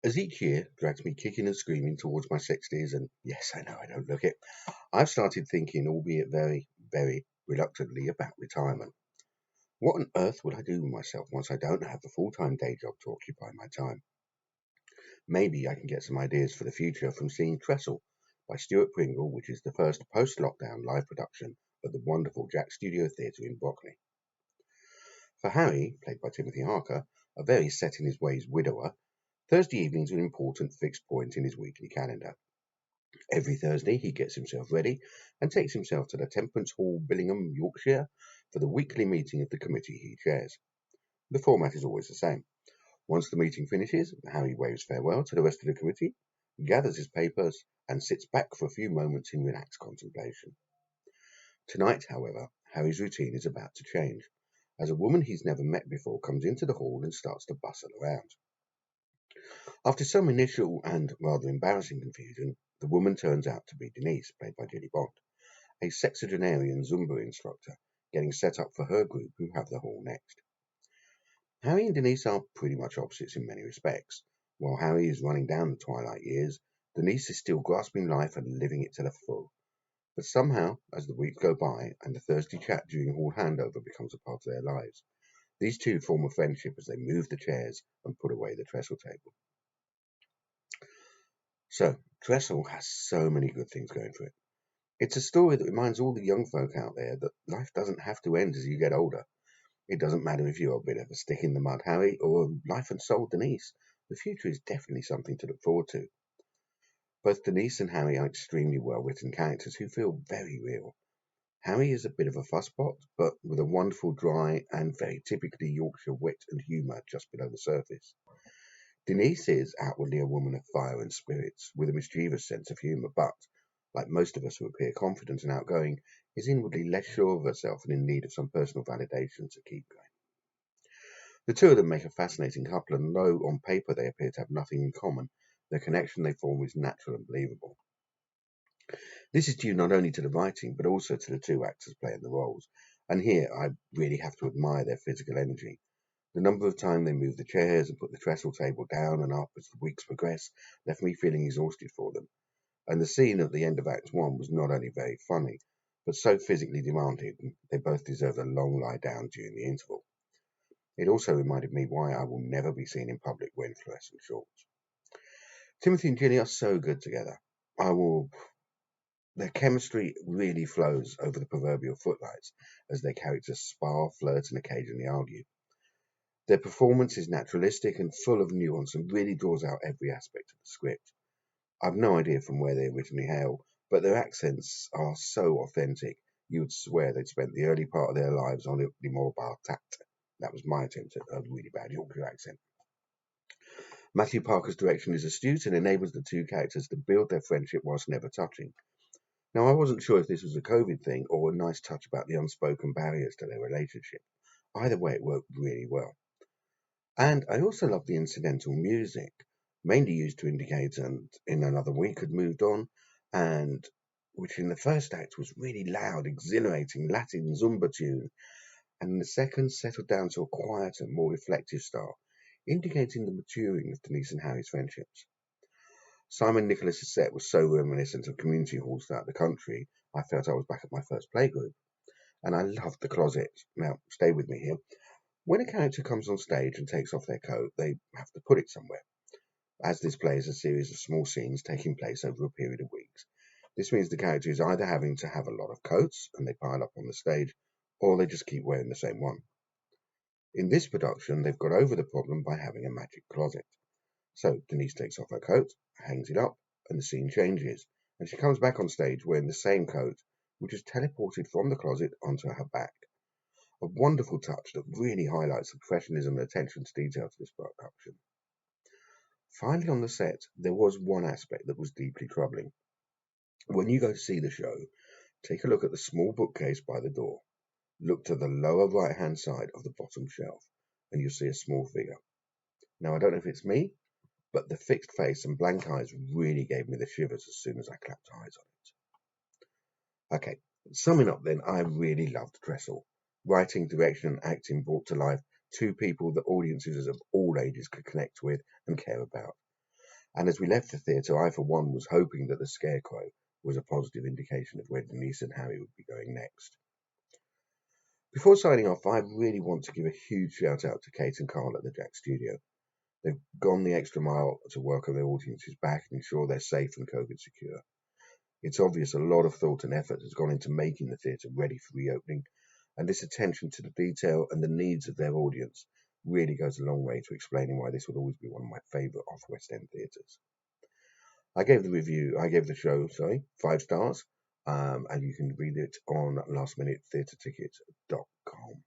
As each year drags me kicking and screaming towards my 60s, and yes, I know I don't look it, I've started thinking, albeit very, very reluctantly, about retirement. What on earth would I do with myself once I don't have a full-time day job to occupy my time? Maybe I can get some ideas for the future from seeing Trestle by Stewart Pringle, which is the first post-lockdown live production at the wonderful Jack Studio Theatre in Brockley. For Harry, played by Timothy Harker, a very set-in-his-ways widower, Thursday evenings are an important fixed point in his weekly calendar. Every Thursday he gets himself ready and takes himself to the Temperance Hall, Billingham, Yorkshire, for the weekly meeting of the committee he chairs. The format is always the same. Once the meeting finishes, Harry waves farewell to the rest of the committee, gathers his papers, and sits back for a few moments in relaxed contemplation. Tonight, however, Harry's routine is about to change, as a woman he's never met before comes into the hall and starts to bustle around. After some initial and rather embarrassing confusion, the woman turns out to be Denise, played by Julie Bond, a sexagenarian Zumba instructor, getting set up for her group who have the hall next. Harry and Denise are pretty much opposites in many respects. While Harry is running down the twilight years, Denise is still grasping life and living it to the full. But somehow, as the weeks go by and the thirsty chat during hall handover becomes a part of their lives, these two form a friendship as they move the chairs and put away the trestle table. So, Trestle has so many good things going for it. It's a story that reminds all the young folk out there that life doesn't have to end as you get older. It doesn't matter if you're a bit of a stick in the mud Harry or a life and soul Denise. The future is definitely something to look forward to. Both Denise and Harry are extremely well-written characters who feel very real. Harry is a bit of a fusspot, but with a wonderful dry and very typically Yorkshire wit and humour just below the surface. Denise is outwardly a woman of fire and spirits, with a mischievous sense of humour, but, like most of us who appear confident and outgoing, is inwardly less sure of herself and in need of some personal validation to keep going. The two of them make a fascinating couple, and though on paper they appear to have nothing in common, the connection they form is natural and believable. This is due not only to the writing, but also to the two actors playing the roles, and here I really have to admire their physical energy. The number of times they moved the chairs and put the trestle table down and up as the weeks progressed left me feeling exhausted for them. And the scene at the end of Act 1 was not only very funny, but so physically demanding they both deserved a long lie down during the interval. It also reminded me why I will never be seen in public wearing fluorescent shorts. Timothy and Ginny are so good together. Their chemistry really flows over the proverbial footlights as their characters spar, flirt, and occasionally argue. Their performance is naturalistic and full of nuance and really draws out every aspect of the script. I've no idea from where they originally hail, but their accents are so authentic you would swear they'd spent the early part of their lives on the mobile tact. That was my attempt at a really bad Yorkshire accent. Matthew Parker's direction is astute and enables the two characters to build their friendship whilst never touching. Now, I wasn't sure if this was a COVID thing or a nice touch about the unspoken barriers to their relationship. Either way, it worked really well. And I also love the incidental music, mainly used to indicate and in another week had moved on, and which in the first act was really loud, exhilarating Latin Zumba tune, and in the second settled down to a quieter, more reflective style, indicating the maturing of Denise and Harry's friendships. Simon Nicholas's set was so reminiscent of community halls throughout the country, I felt I was back at my first playgroup. And I loved the closet. Now, stay with me here. When a character comes on stage and takes off their coat, they have to put it somewhere, as this play is a series of small scenes taking place over a period of weeks. This means the character is either having to have a lot of coats, and they pile up on the stage, or they just keep wearing the same one. In this production, they've got over the problem by having a magic closet. So Denise takes off her coat, hangs it up, and the scene changes, and she comes back on stage wearing the same coat, which is teleported from the closet onto her back. A wonderful touch that really highlights the professionalism and attention to detail to this production. Finally, on the set, there was one aspect that was deeply troubling. When you go to see the show, take a look at the small bookcase by the door. Look to the lower right-hand side of the bottom shelf, and you'll see a small figure. Now, I don't know if it's me, but the fixed face and blank eyes really gave me the shivers as soon as I clapped eyes on it. Okay, summing up then, I really loved Trestle. Writing, direction, and acting brought to life two people that audiences of all ages could connect with and care about. And as we left the theatre, I, for one, was hoping that the scarecrow was a positive indication of where Denise and Harry would be going next. Before signing off, I really want to give a huge shout out to Kate and Carl at the Jack Studio. They've gone the extra mile to work on their audiences back and ensure they're safe and COVID secure. It's obvious a lot of thought and effort has gone into making the theatre ready for reopening, and this attention to the detail and the needs of their audience really goes a long way to explaining why this will always be one of my favourite off-West End theatres. I gave the show, 5 stars, and you can read it on lastminutetheatretickets.com.